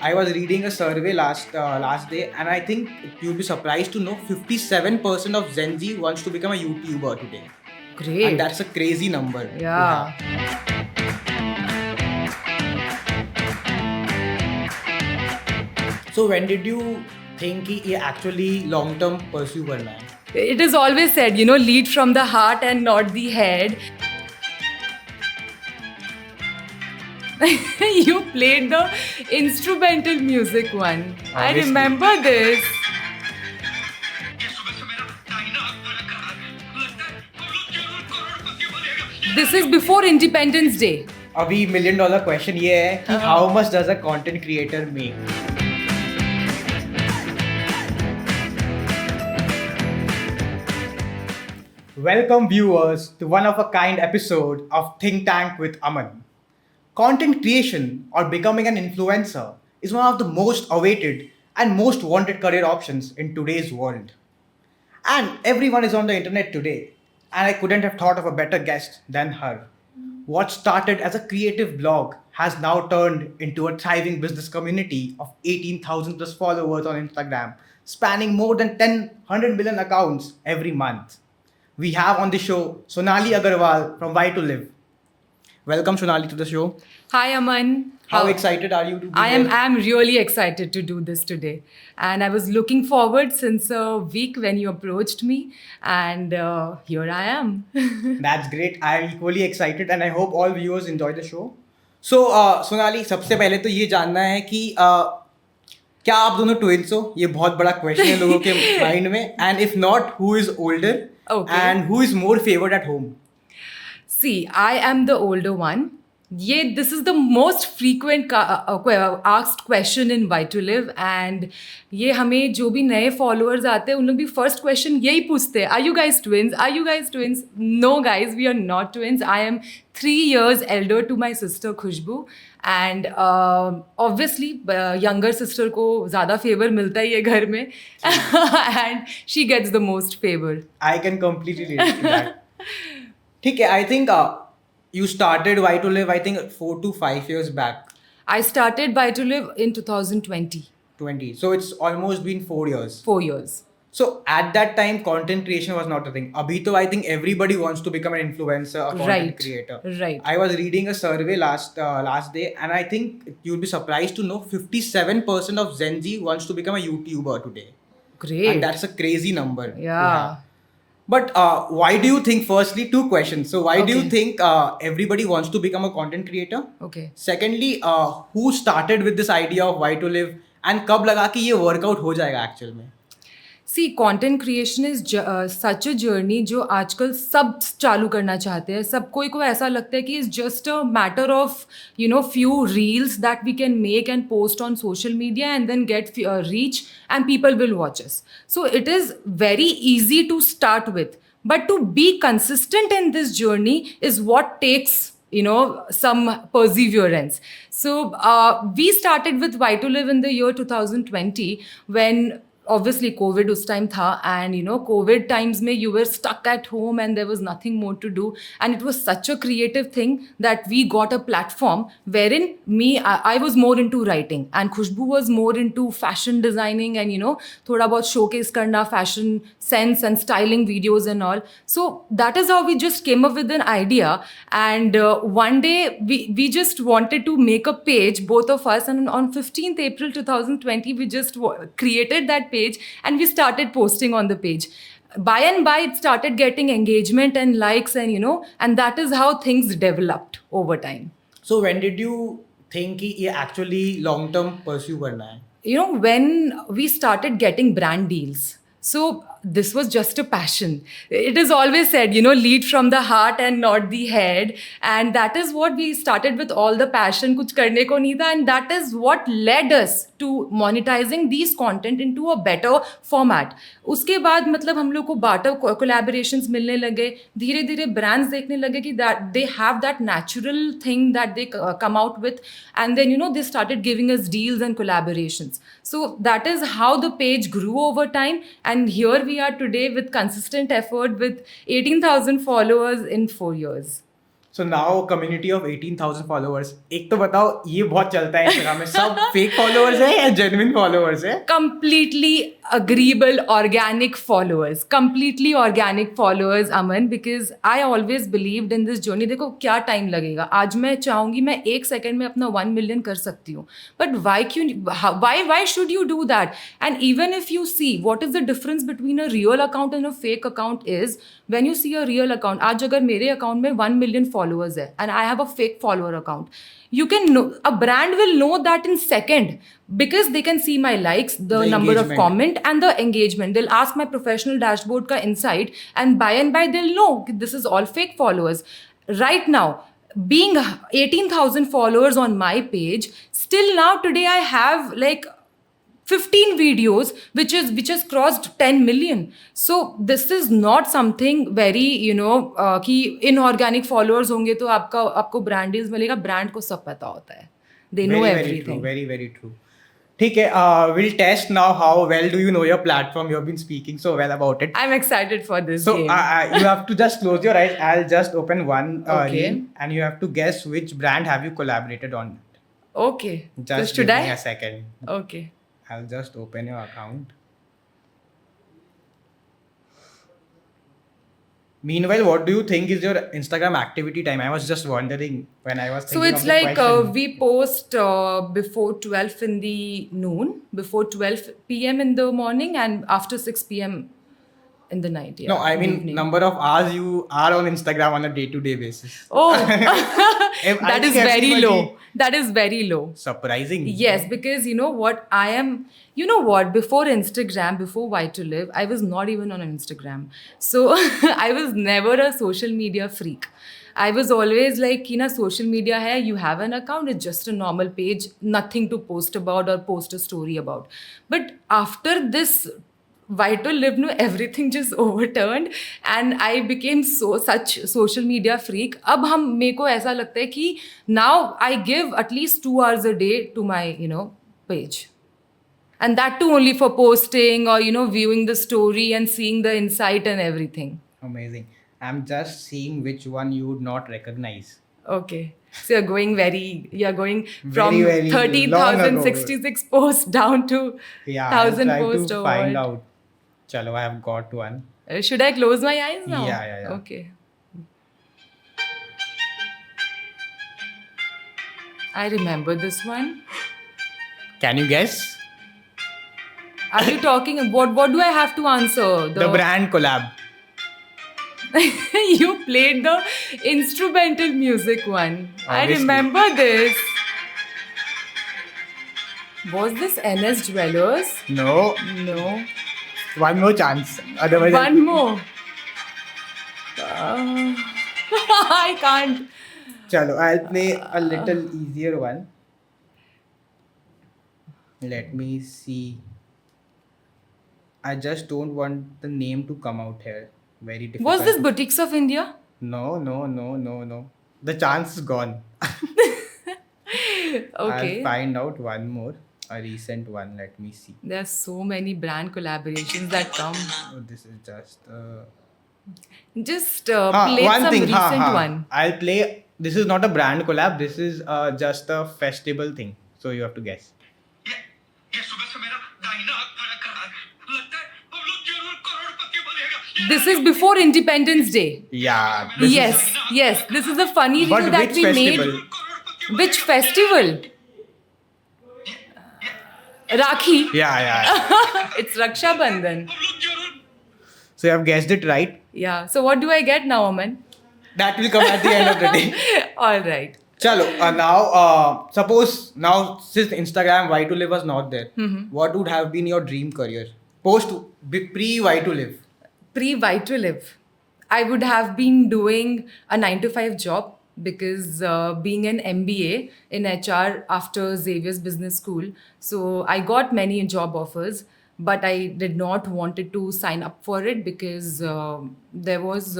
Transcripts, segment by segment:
I was reading a survey last day, and I think you'll be surprised to know 57% of Gen Z wants to become a YouTuber today, and Great. that's a crazy number to Yeah. have. So when did you think कि ये actually long term pursue करना है? It is always said, lead from the heart and not the head. You played the instrumental music one. I Obviously. remember this. This is before Independence Day. अभी $1 million question ये है कि how much does a content creator make? Welcome viewers to one of a kind episode of Think Tank with Aman. Content creation or becoming an influencer is one of the most awaited and most wanted career options in today's world. And everyone is on the internet today, and I couldn't have thought of a better guest than her. What started as a creative blog has now turned into a thriving business community of 18,000 plus followers on Instagram, spanning more than 100 million accounts every month. We have on the show Sonali Agarwal from Why to Live. Welcome, Sonali, to the show. Hi, Aman. How excited are you to be I here? am really excited to do this today. And I was looking forward since a week when you approached me. And here I am. That's great. I'm equally excited and I hope all viewers enjoy the show. So, Sonali, सबसे पहले तो ये जानना है कि क्या आप दोनों ट्विंस हो? ये बहुत बड़ा क्वेश्चन है लोगों के माइंड में. And if not, who is older Okay. And who is more favoured at home? See, I am the older one. This is the most frequent asked question in Why to Live, and ये हमें जो भी नए followers आते हैं उन लोग भी first question यही पूछते हैं, Are you guys twins? Are you guys twins? No guys, we are not twins. I am 3 years elder to my sister Khushbu, and obviously younger sister को ज़्यादा favor मिलता ही है घर में and she gets the most favor. I can completely relate to that. ठीक है, I think you started Why to Live, I think 4 to 5 years back. I started Why to Live in 2020. 20. So it's almost been 4 years. 4 years. So at that time, content creation was not a thing. Abhi to I think everybody wants to become an influencer, a content Right. creator. Right. I was reading a survey last day, and I think you'll be surprised to know 57% of Gen Z wants to become a YouTuber today, Great. and that's a crazy number. to Yeah. have. But why do you think? Firstly, two questions. So why do you Okay. think everybody wants to become a content creator? Okay. Secondly, who started with this idea of Why to Live, and कब लगा कि ये workout हो जाएगा actual में? See, content creation is such a journey जो आजकल सब चालू करना चाहते हैं. सब कोई को ऐसा लगता है कि it's just a matter of few reels that we can make and post on social media and then get reach and people will watch us. So it is very easy to start with, but to be consistent in this journey is what takes some perseverance. So we started with Why to Live in the year 2020 when obviously COVID उस time था, and COVID times में you were stuck at home and there was nothing more to do, and it was such a creative thing that we got a platform wherein I was more into writing and Khushbu was more into fashion designing and थोड़ा बहुत showcase करना fashion sense and styling videos and all. So that is how we just came up with an idea, and one day we just wanted to make a page, both of us, and on 15th April 2020 we just created that page and we started posting on the page. By and by it started getting engagement and likes, and and that is how things developed over time. So when did you think कि ये actually long term pursue करना है? When we started getting brand deals, so this was just a passion. It is always said, lead from the heart and not the head, and that is what we started with, all the passion, kuch karne ko nahi tha, and that is what led us to monetizing these content into a better format. उसके बाद मतलब हम लोग को barter collaborations मिलने लगे, धीरे धीरे brands देखने लगे कि that they have that natural thing that they come out with, and then they started giving us deals and collaborations. So that is how the page grew over time, and here we are today with consistent effort with 18,000 followers in 4 years. So now community of 18,000 followers. एक तो बताओ ये बहुत चलता है Instagram में, सब fake followers है या genuine followers है? Completely agreeable organic followers, completely organic followers, Aman, because I always believed in this journey. देखो क्या टाइम लगेगा, आज मैं चाहूंगी मैं 1 सेकंड में अपना 1 million कर सकती हूँ, but why should you do that? And even if you see what is the difference between a real account and a fake account is, when you see a real account, आज अगर मेरे account में 1 million followers है and I have a fake follower account, you can know, a brand will know that in second, because they can see my likes, the number of engagement. comment and the engagement. They'll ask my professional dashboard ka insight, and by they'll know this is all fake followers. Right now, being 18,000 followers on my page, still now today I have like 15 videos which has crossed 10 million. So this is not something very कि inorganic followers होंगे तो आपको brand deals मिलेगा. brand को सब पता होता है, they know everything. Very, very true. ठीक है, we'll test now how well do you know your platform. You have been speaking so well about it. I'm excited for this So game. you have to just close your eyes. I'll just open one Okay. reel and you have to guess which brand have you collaborated on. Okay, Just so should give me I? a second. Okay. I'll just open your account. Meanwhile, what do you think is your Instagram activity time? I was just wondering when I was thinking So it's of the like question. we post before 12 in the noon, before 12 p.m. in the morning, and after 6 p.m. in the night. Yeah, No, I mean evening. number of hours you are on Instagram on a day-to-day basis. Oh, I that is think very everybody- low. That is very low. Surprising. Yes, because you know what, before Instagram, before Why to Live, I was not even on Instagram. So I was never a social media freak. I was always like, social media hai, you have an account, it's just a normal page, nothing to post about or post a story about. But after this Why to Live, everything just overturned and I became such social media freak. अब मेरे को ऐसा लगता है कि now I give at least 2 hours a day to my page, and that too only for posting or viewing the story and seeing the insight and everything. Amazing. I'm just seeing which one you would not recognize. Okay, so you're going from Very, very long ago. 30,066 posts down to Yeah, I'll 1,000 try posts to or find what? out. Chalo, I have got one. Should I close my eyes now? Yeah. Okay. I remember this one. Can you guess? Are you talking? What do I have to answer? The brand collab. You played the instrumental music one. I Obviously. remember this. Was this NS Jewelers? No. No. One more chance. Otherwise, One more. I can't. Chalo, I'll play a little easier one. Let me see. I just don't want the name to come out here. Very difficult. Was this Boutiques of India? No. The chance is gone. Okay. I'll find out one more. A recent one. Let me see. There are so many brand collaborations that come. Oh, this is just. Just play one some thing. recent one. I'll play. This is not a brand collab. This is just a festival thing. So you have to guess. ये सुबह से मेरा दाहिना हाथ धड़क रहा है लगता है हम लोग जरूर करोड़पति बनेगा This is before Independence Day. Yeah. this Yes. This is a funny But reel that which we festival? made. Crorepati Which festival? Rakhi. Yeah. It's Raksha Bandhan. हम लोग जरूर So you have guessed it right. Yeah. So what do I get now, Aman? That will come at the end of the day. All right. Chalo, now suppose now since Instagram Why to Live was not there, what would have been your dream career pre Why to Live? Pre-Why to Live, I would have been doing a 9 to 5 job because being an MBA in HR after Xavier's Business School, so I got many job offers, but I did not wanted to sign up for it because there was,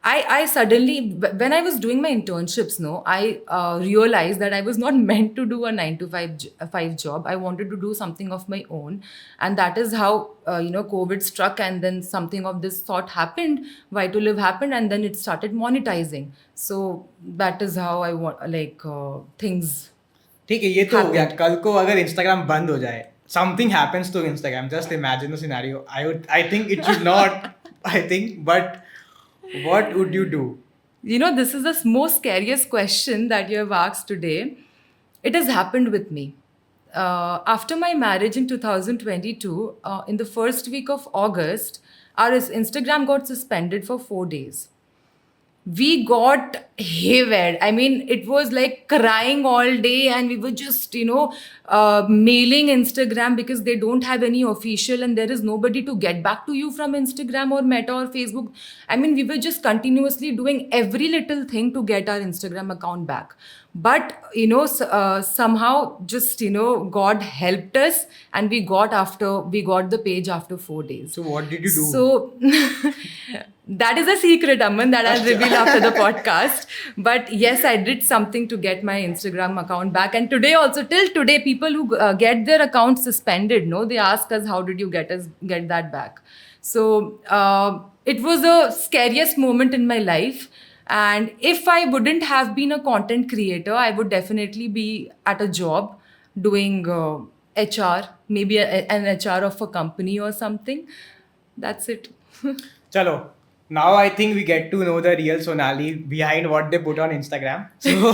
I suddenly, when I was doing my internships, no, I realized that I was not meant to do a 9 to 5 job. I wanted to do something of my own, and that is how COVID struck, and then something of this sort happened. Why to Live happened, and then it started monetizing. So that is how I want things ठीक है, ये तो हो गया. happened. कल को अगर Instagram बंद हो जाए, something happens to Instagram, just imagine the scenario. I think it should not. I think, but what would you do? This is the most scariest question that you have asked today. It has happened with me. After my marriage in 2022, in the first week of August, our Instagram got suspended for 4 days. We got haywire. I mean, it was like crying all day, and we were just, mailing Instagram because they don't have any official, and there is nobody to get back to you from Instagram or Meta or Facebook. I mean, we were just continuously doing every little thing to get our Instagram account back. But, somehow just, God helped us, and we got the page after 4 days. So what did you do? So that is a secret, Aman, that I'll reveal after the podcast. But yes, I did something to get my Instagram account back. And today also, till today, people who get their account suspended, no, they ask us, how did you get that back? So it was the scariest moment in my life. And if I wouldn't have been a content creator, I would definitely be at a job doing HR, maybe an HR of a company or something. That's it. Chalo. Now I think we get to know the real Sonali behind what they put on Instagram. So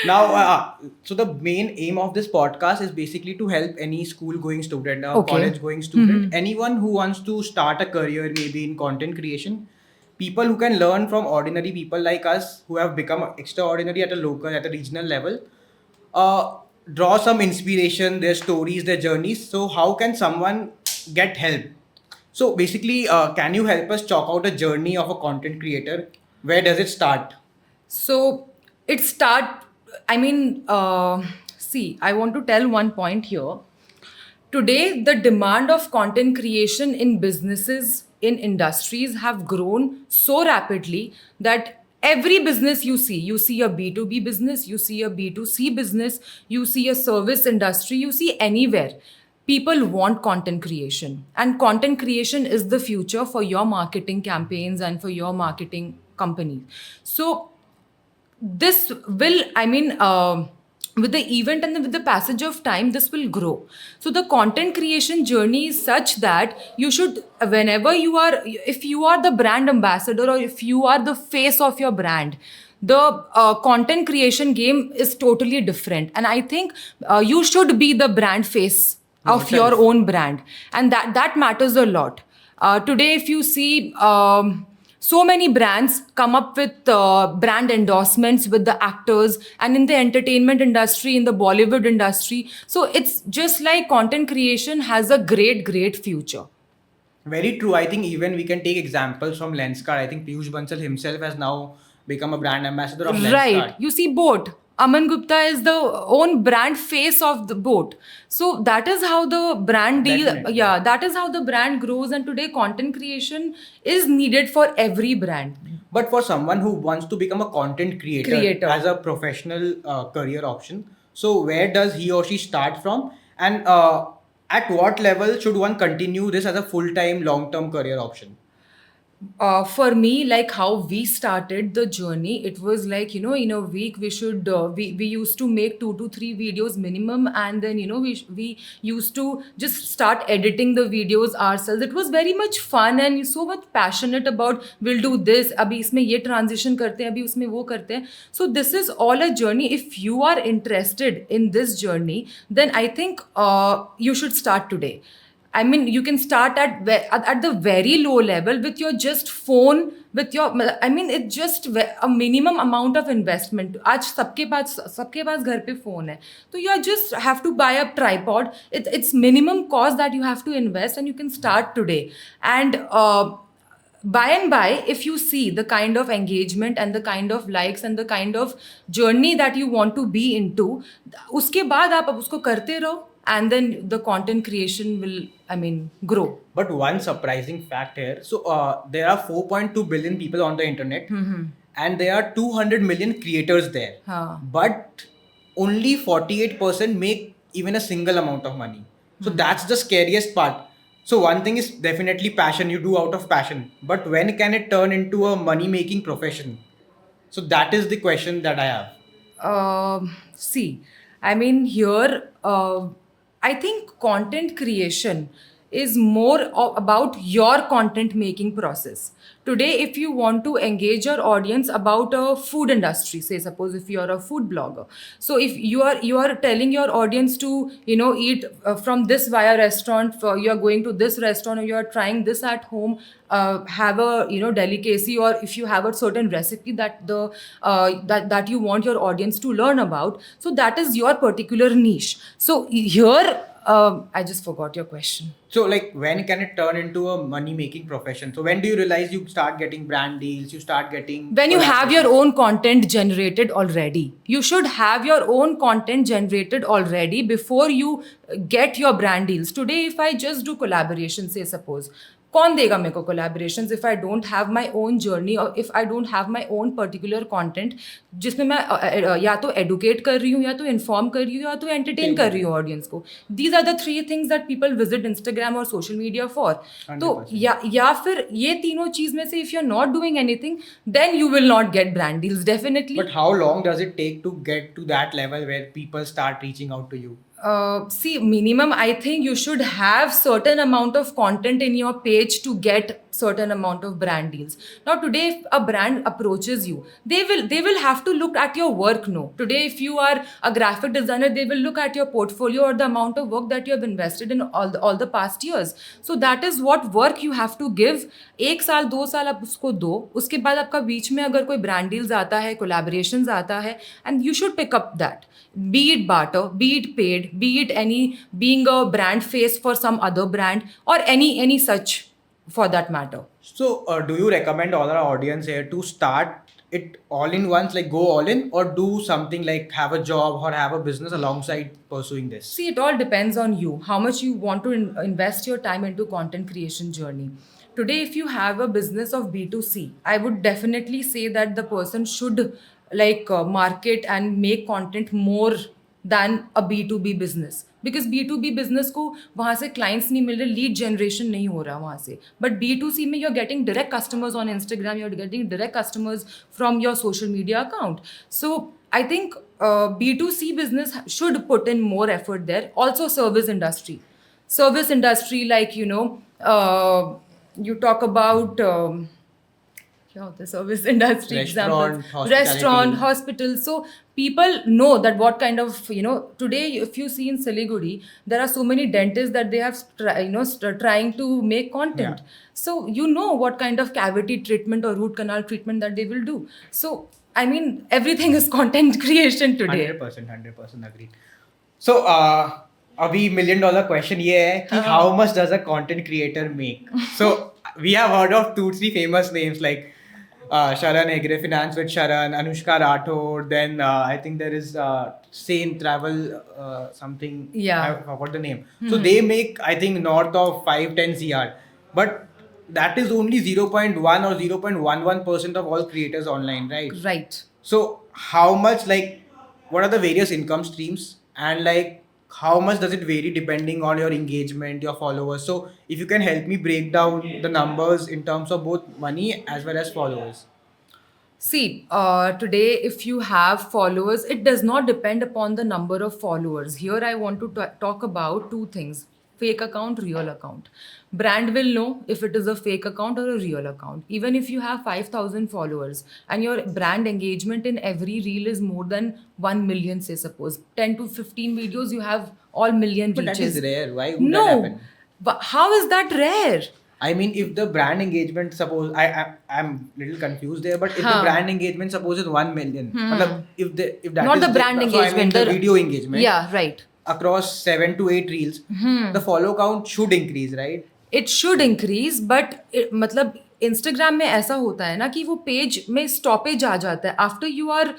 now, so the main aim of this podcast is basically to help any school-going student, Okay. college-going student, anyone who wants to start a career maybe in content creation. People who can learn from ordinary people like us who have become extraordinary at a local, at a regional level. Draw some inspiration, their stories, their journeys. So how can someone get help? So basically, can you help us chalk out a journey of a content creator? Where does it start? So see, I want to tell one point here. Today, the demand of content creation in businesses, in industries have grown so rapidly that every business you see a B2B business, you see a B2C business, you see a service industry, you see anywhere. People want content creation, and content creation is the future for your marketing campaigns and for your marketing companies. So this will, with the event and with the passage of time, this will grow. So the content creation journey is such that you should, whenever if you are the brand ambassador or if you are the face of your brand, the content creation game is totally different. And I think you should be the brand face of your own brand. And that matters a lot. Today, if you see, so many brands come up with brand endorsements with the actors, and in the entertainment industry, in the Bollywood industry. So it's just like content creation has a great, great future. Very true. I think even we can take examples from Lenskart. I think Piyush Bansal himself has now become a brand ambassador of Lenskart. Right. You see, boat. Aman Gupta is the own brand face of the boat. So that is how the brand Definitely. that is how the brand grows. And today content creation is needed for every brand. But for someone who wants to become a content creator as a professional career option, so where does he or she start from? And at what level should one continue this as a full-time, long-term career option? For me, like how we started the journey, it was like, in a week we should we used to make 2 to 3 videos minimum, and then we used to just start editing the videos ourselves. It was very much fun and so much passionate about, we'll do this, abhi isme ye transition karte hain, abhi usme wo karte hain. So this is all a journey. If you are interested in this journey, then I think you should start today. I mean, you can start at the very low level with your just phone, with your, it's just a minimum amount of investment. आज सबके पास घर पे phone है, तो you just have to buy a tripod. It's minimum cost that you have to invest, and you can start today. And by and by, if you see the kind of engagement and the kind of likes and the kind of journey that you want to be into, उसके बाद आप अब उसको करते रहो, and then the content creation will, I mean, grow. But one surprising fact here. So there are 4.2 billion people on the internet, and there are 200 million creators there. हाँ. But only 48% make even a single amount of money. So that's the scariest part. So one thing is definitely passion, you do out of passion. But when can it turn into a money-making profession? So that is the question that I have. See, I mean, here, I think content creation is more about your content making process. Today, if you want to engage your audience about a food industry, say suppose if you are a food blogger, so if you are telling your audience to eat from this via restaurant, you are going to this restaurant, or you are trying this at home, have a delicacy, or if you have a certain recipe that that you want your audience to learn about, so that is your particular niche. So here, I just forgot your question. So like when can it turn into a money-making profession? So when do you realize you start getting brand deals, you start getting... When you have your own content generated already. You should have your own content generated already before you get your brand deals. Today, if I just do collaboration, say suppose, कौन देगा मेरे को collaborations if I don't have my own journey, or if I don't have my own particular content जिसमें मैं या तो educate कर रही हूँ, या तो inform कर रही हूँ, या तो entertain कर रही हूँ audience को. These are the three things that people visit Instagram और social media for. तो या फिर ये तीनों चीज़ में से if you're not doing anything, then you will not get brand deals, definitely. But how long does it take to get to that level where people start reaching out to you? See, minimum, I think you should have certain amount of content in your page to get certain amount of brand deals. Now today, if a brand approaches you, they will have to look at your work. No, today if you are a graphic designer, they will look at your portfolio or the amount of work that you have invested in all the past years. So that is what work you have to give. 1 साल 2 साल आप उसको दो, उसके बाद आपका बीच में अगर कोई brand deals आता है, collaborations आता है, and you should pick up that. Be it barter, be it paid, be it being a brand face for some other brand, or any such for that matter. So do you recommend all our audience here to start it all in once, like go all in, or do something like have a job or have a business alongside pursuing this? See, it all depends on you, how much you want to invest your time into content creation journey. Today, if you have a business of B2C, I would definitely say that the person should market and make content more than a B2B business. Because B2B business को वहाँ से clients नहीं मिल रहे, lead generation नहीं हो रहा वहाँ से. But B2C में you're getting direct customers on Instagram, you're getting direct customers from your social media account. So I think B2C business should put in more effort there. Also service industry. Service industry, like, you talk about... the service industry Restaurant, example, restaurant, hospital. So people know that what kind of, today if you see in Siliguri, there are so many dentists that they have trying to make content. Yeah. So what kind of cavity treatment or root canal treatment that they will do. So I mean, everything is content creation today. 100% agree. So अभी $1 million question ये है कि how much does a content creator make? So we have heard of 2-3 famous names like Sharan Hegde, Finance with Sharan, Anushka Rathod, then I think there is Sane Travel something. Yeah. I forgot the name. So they make, I think, north of 5-10 CR. But that is only 0.1 or 0.11% of all creators online, right? Right. So how much, what are the various income streams, and how much does it vary depending on your engagement, your followers? So if you can help me break down the numbers in terms of both money as well as followers. See, today if you have followers, it does not depend upon the number of followers. Here I want to talk about 2 things. Fake account, real account. Brand will know if it is a fake account or a real account. Even if you have 5,000 followers and your brand engagement in every reel is more than 1 million, say suppose 10 to 15 videos, you have all million But reaches. that is rare. Why would that happen? But how is that rare? I mean, if the brand engagement, suppose I'm little confused there, but if the brand engagement suppose is 1 million, if that Not is the brand engagement, I mean the video engagement. Yeah, right. Across 7 to 8 reels, the follow count should increase, right? It should increase, but Instagram में ऐसा होता है ना कि वो page में stoppage आ जाता है after your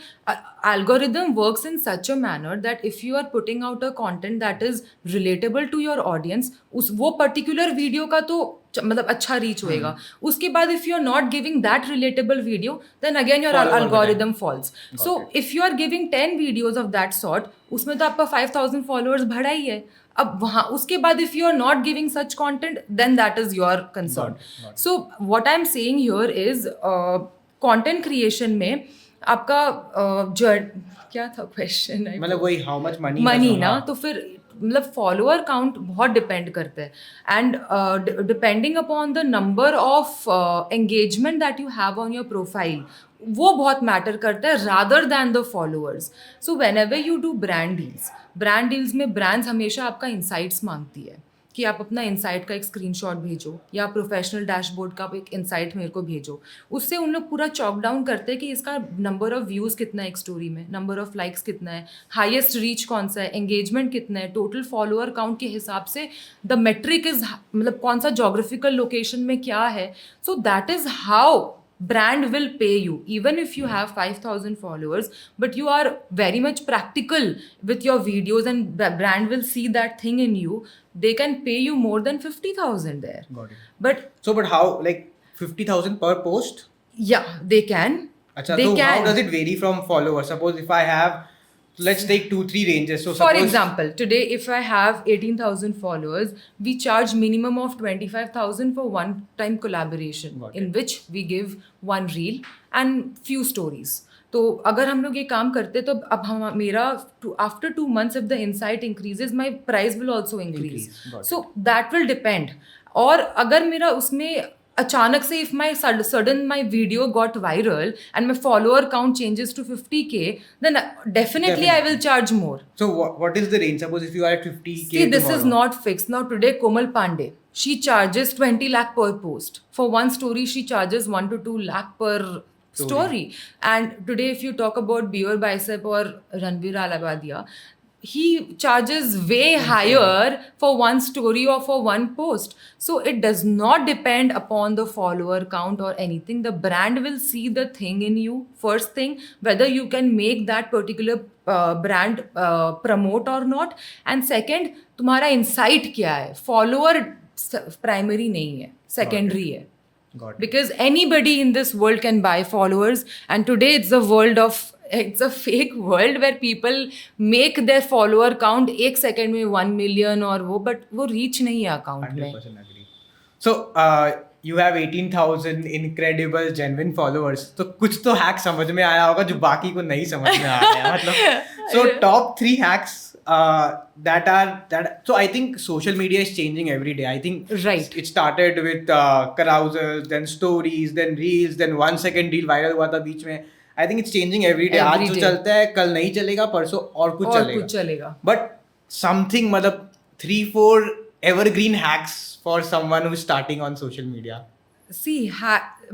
algorithm works in such a manner that if you are putting out a content that is relatable to your audience उस वो particular video का तो मतलब अच्छा रीच होएगा उसके बाद if you are not giving that relatable video then again your Follower algorithm falls Got so if you are giving 10 videos of that sort उसमें तो आपका 5000 followers बढ़ा ही है अब वहाँ उसके बाद if you are not giving such content then that is your concern Got it. so what I'm saying here is content creation में आपका क्या था क्वेश्चन मतलब वही हाउ मच मनी मनी ना तो फिर मतलब फॉलोअर काउंट बहुत डिपेंड करता है and depending upon the number of engagement that you have on your profile वो बहुत मैटर करता है rather than the followers so when ever you do brand deals में ब्रांड्स हमेशा आपका इंसाइट्स मांगती है कि आप अपना इंसाइट का एक स्क्रीनशॉट भेजो या प्रोफेशनल डैशबोर्ड का एक इंसाइट मेरे को भेजो उससे उन लोग पूरा चॉक डाउन करते हैं कि इसका नंबर ऑफ व्यूज़ कितना है एक स्टोरी में नंबर ऑफ लाइक्स कितना है हाईएस्ट रीच कौन सा है एंगेजमेंट कितना है टोटल फॉलोअर काउंट के हिसाब से द मेट्रिक इज मतलब कौन सा जोग्राफिकल लोकेशन में क्या है so that is how brand will pay you even if you have 5000 followers but you are very much practical with your videos and the brand will see that thing in you they can pay you more than 50000 there Got it. but But how like 50,000 per post? yeah they can Acha, they so can how does it vary from followers? Suppose if I have, let's take 2-3 ranges. So for suppose, example today if I have 18000 followers we charge minimum of 25000 for one time collaboration Got in it. which we give one reel and few stories तो अगर हम लोग ये काम करते तो अब हम मेरा after 2 months if the insight increases my price will also increase Got so that will depend और अगर मेरा उसमें अचानक से if my sudden my video got viral and my follower count changes to 50k then definitely I will charge more so what is the range? Suppose if you are at 50K see this is tomorrow. not fixed now today Komal Pandey she charges 20 lakh per post for one story she charges 1 to 2 lakh per story and today if you talk about Beer Bicep or Ranveer Alabadia he charges way higher for one story or for one post so it does not depend upon the follower count or anything the brand will see the thing in you first thing whether you can make that particular brand promote or not and second तुम्हारा insight क्या है follower primary नहीं है secondary है Got it. because anybody in this world can buy followers and today it's a fake world where people make their follower count एक second में 1 million और वो but वो reach नहीं है account में 100% agree. So you have 18,000 incredible genuine followers. तो कुछ तो hack समझ में आया होगा जो बाकी को नहीं समझ में आया मतलब so top 3 hacks that so I think social media is changing every day. I think Right. it started with carousels, then stories, then reels, then 1 second reel viral हुआ था बीच में. I think it's changing every day. आज Every जो day. चलता है कल नहीं चलेगा परसों और कुछ और चलेगा. कुछ चलेगा But something मतलब 3-4 evergreen hacks for someone who's starting on social media. सी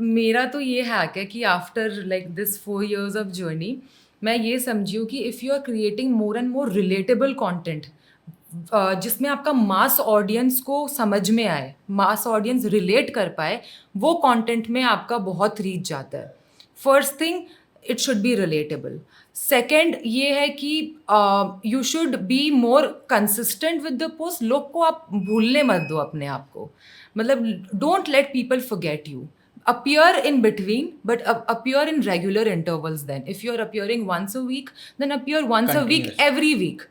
मेरा तो ये हैक है कि after like this 4 years of journey मैं ये समझी हूँ कि if you are creating more and more relatable content जिसमें आपका मास ऑडियंस को समझ में आए मास ऑडियंस रिलेट कर पाए वो कंटेंट में आपका बहुत रीच जाता है first thing it should be relatable second ये है कि you should be more consistent with the post लोग को आप भूलने मत दो अपने आप को मतलब don't let people forget you appear in between but appear in regular intervals then if you're appearing once a week then appear once a week Continuous. every week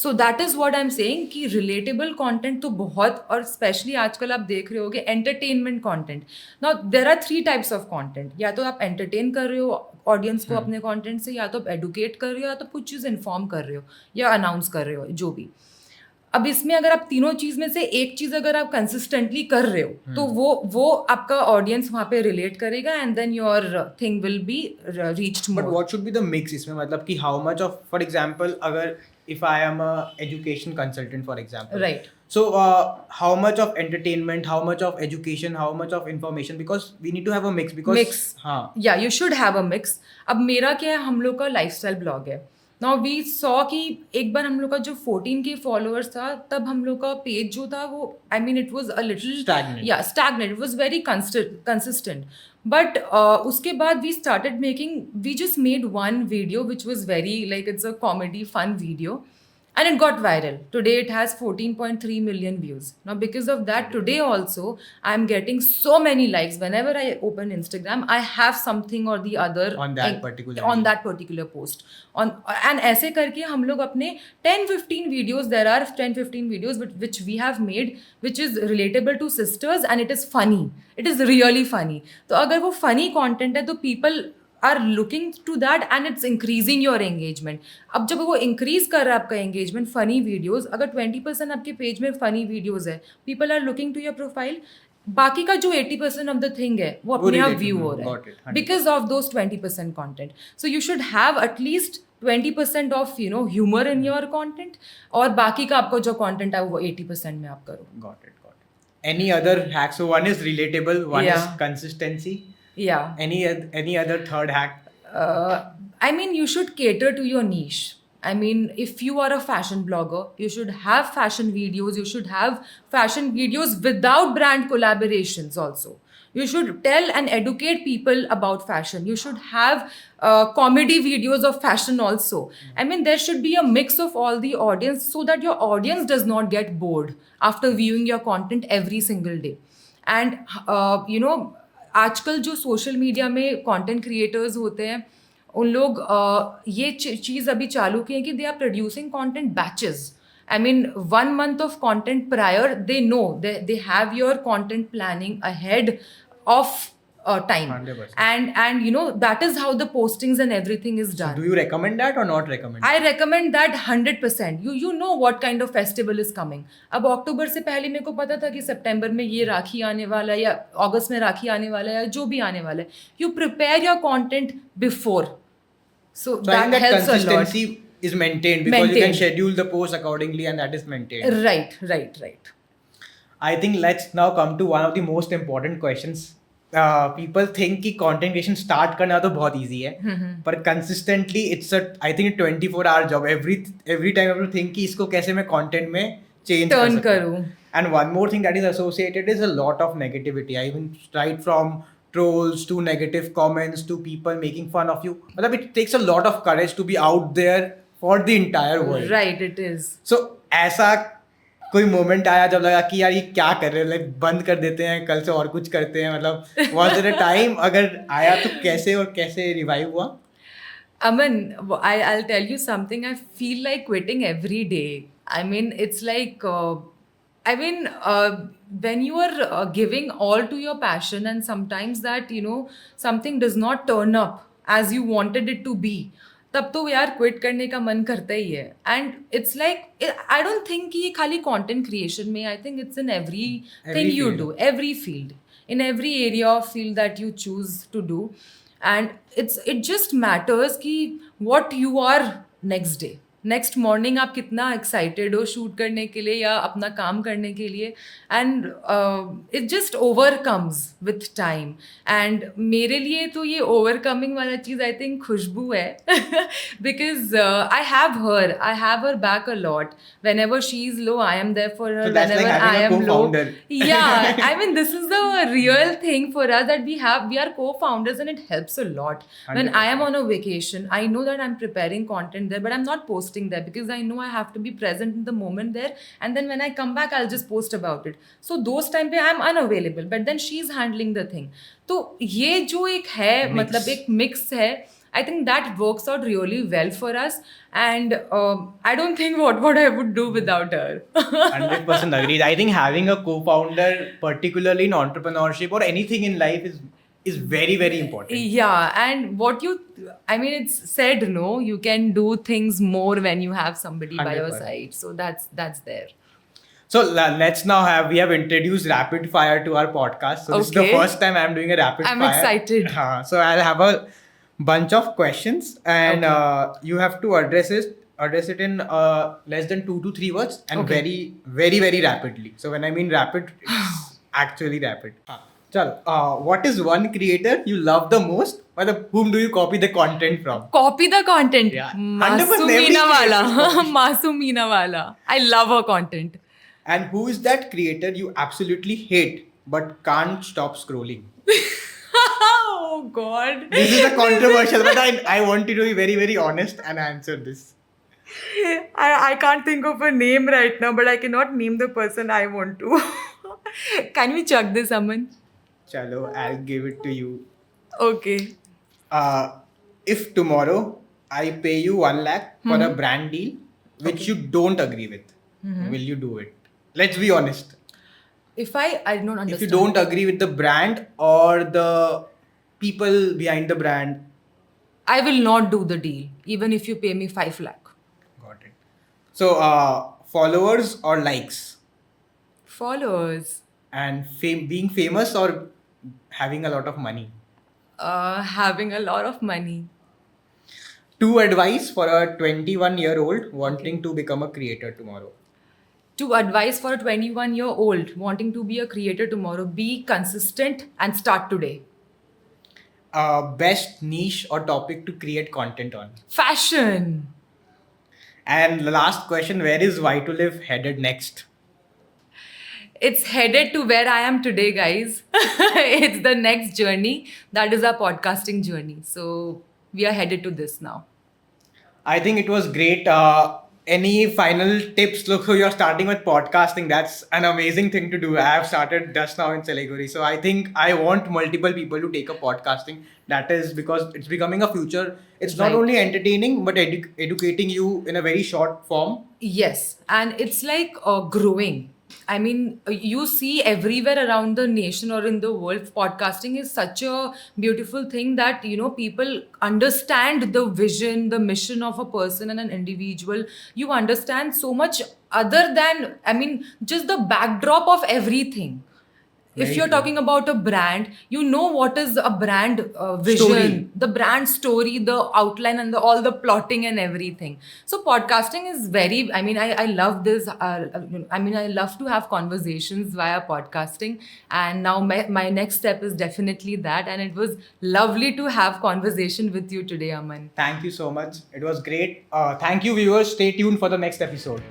so that is what I'm saying कि relatable content तो बहुत और especially आजकल आप देख रहे होगे entertainment content now there are 3 types of content या तो आप entertain कर रहे हो audience को अपने content से या तो आप educate कर रहे हो या तो कुछ चीज़ inform कर रहे हो या announce कर रहे हो जो भी अब इसमें अगर आप तीनों चीज में से एक चीज अगर आप कंसिस्टेंटली कर रहे हो तो वो आपका ऑडियंस वहाँ पे रिलेट करेगा and then your thing will be reached But more what should be the mix इसमें मतलब कि how much of for example अगर if I am a education consultant for example Right. so how much of entertainment how much of education how much of information because we need to have a mix because Mix. हाँ या you should have a mix अब मेरा क्या है हम लोग का lifestyle blog है नाउ वी सॉ कि एक बार हम लोग का जो 14K फॉलोअर्स था, तब हम लोग का पेज जो था वो, I mean it was a little stagnant, it was very consistent. But उसके बाद we just made one video which was very like it's a comedy fun video, and it got viral. Today it has 14.3 million views. Now because of that, today also I'm getting so many likes. Whenever I open Instagram, I have something or the other On that particular post. And ऐसे करके हम लोग अपने 10-15 videos, there are 10-15 videos which we have made, which is relatable to sisters, and it is funny. It is really funny. तो अगर वो funny content है तो people are looking to that, and it's increasing your engagement. अब जब वो increase कर रहा है आपका engagement, funny videos, अगर 20% आपके page में funny videos है, people are looking to your profile, बाकी का जो 80% of the thing है वो अपने आप view हो रहा है because of those 20% content. So you should have at least 20% of humor in your content, और बाकी का आपका जो content है वो 80% में आप करो. Got it. Any other hacks? So one is relatable, one is Yeah. consistency. Yeah. Any other third hack? I mean, you should cater to your niche. I mean, if you are a fashion blogger, you should have fashion videos. You should have fashion videos without brand collaborations also. You should tell and educate people about fashion. You should have comedy videos of fashion also. I mean, there should be a mix of all the audience so that your audience does not get bored after viewing your content every single day. And आजकल जो social media में content creators होते हैं, उन लोग ये चीज़ अभी चालू की है कि they are producing content batches. I mean, 1 month of content prior, they know they have your content planning ahead of time. 100%. And that is how the postings and everything is done. Do you recommend that or not recommend? I recommend that 100%. You know what kind of festival is coming. अब अक्टूबर से पहले मेरे को पता था कि सितंबर में ये राखी आने वाला है या अगस्त में राखी आने वाला है या जो भी आने वाला है. You prepare your content before. So I think that helps a lot. consistency is maintained because you can schedule the post accordingly and that is maintained. Right. I think let's now come to one of the most important questions. People think कि content creation start करना तो बहुत easy है, पर consistently it's I think a 24-hour job. Every time you have to think कि इसको कैसे मैं content में change कर Turn सकता हूँ. करूँ. And one more thing that is associated is a lot of negativity. I mean, right from trolls to negative comments to people making fun of you. मतलब it takes a lot of courage to be out there for the entire world. Right, it is. So ऐसा कोई moment आया जब लगा कि यार ये क्या कर रहे हैं, लाइक बंद कर देते हैं, कल से और कुछ करते हैं, मतलब was there a time, अगर आया तो कैसे और कैसे रिवाइव हुआ? Aman, I'll tell you something. I feel like quitting every day. I mean, it's like, when you are giving all to your passion and sometimes that, something does not turn up as you wanted it to be, तब तो यार quit करने का मन करता ही है. And it's like I don't think कि ये खाली कंटेंट क्रिएशन में, I think it's in everything you do, every field, in every area of field that you choose to do. And it just matters कि what you are next day, next morning आप कितना excited हो shoot करने के लिए या अपना काम करने के लिए. And it just overcomes with time. And मेरे लिए तो ये ओवरकमिंग वाला चीज़ आई थिंक खुशबू है, because I have her back a lot. Whenever she is low, I am there for her. Whenever I am low, yeah, I mean, this is the real thing for us, that we are co-founders, and it helps a lot. When I am on a vacation, I know that I'm preparing content there, but I'm not posting there because I know I have to be present in the moment there, and then when I come back I'll just post about it. So those time पे I'm unavailable, but then she's handling the thing. तो ये जो एक है, मतलब एक mix है, I think that works out really well for us, and I don't think what I would do without her. 100% agreed. I think having a co-founder, particularly in entrepreneurship or anything in life, is very, very important. Yeah, and it's said, no, you can do things more when you have somebody by your 100%. side. So that's there. So let's now we have introduced rapid fire to our podcast. So this is the Okay. first time I'm doing a rapid I'm fire. excited. So I'll have a bunch of questions, and you have to address it in less than 2 to 3 words, and Okay. very, very, very rapidly. So when I mean rapid, it's actually rapid. Chal, what is one creator you love the most? Or whom do you copy the content from? Copy the content. Yeah. 100% every Masumina creator is Wala. copied. Masumina Wala. I love her content. And who is that creator you absolutely hate but can't stop scrolling? Oh God. This is a controversial, but I want you to be very, very honest and answer this. I can't think of a name right now, but I cannot name the person I want to. Can we chuck this, Aman? Chalo, I'll give it to you. Okay. If tomorrow I pay you 1 lakh for a brand deal which you don't agree with, will you do it? Let's be honest. If I don't understand. If you don't agree with the brand or the people behind the brand, I will not do the deal, even if you pay me 5 lakh. got it. So, followers or likes, Followers. and being famous or having a lot of money. Having a lot of money. Two advice for a 21-year-old wanting to become a creator tomorrow. To advise for a 21-year-old wanting to be a creator tomorrow, be consistent and start today. Best niche or topic to create content on. Fashion. And the last question, where is Why to Live headed next? It's headed to where I am today, guys. It's the next journey. That is our podcasting journey. So we are headed to this now. I think it was great. Any final tips? Look, so you're starting with podcasting. That's an amazing thing to do. I have started just now in Siliguri. So I think I want multiple people to take up podcasting. That is because it's becoming a future. It's not Right. only entertaining, but educating you in a very short form. Yes, and it's like growing. I mean, you see everywhere around the nation or in the world, podcasting is such a beautiful thing that, people understand the vision, the mission of a person and an individual. You understand so much other than, just the backdrop of everything. If Very you're true. talking about a brand, you know what is a brand vision, Story. the brand story, the outline, and all the plotting and everything. So podcasting is very. I love this. I love to have conversations via podcasting, and now my next step is definitely that. And it was lovely to have conversation with you today, Aman. Thank you so much. It was great. Thank you, viewers. Stay tuned for the next episode.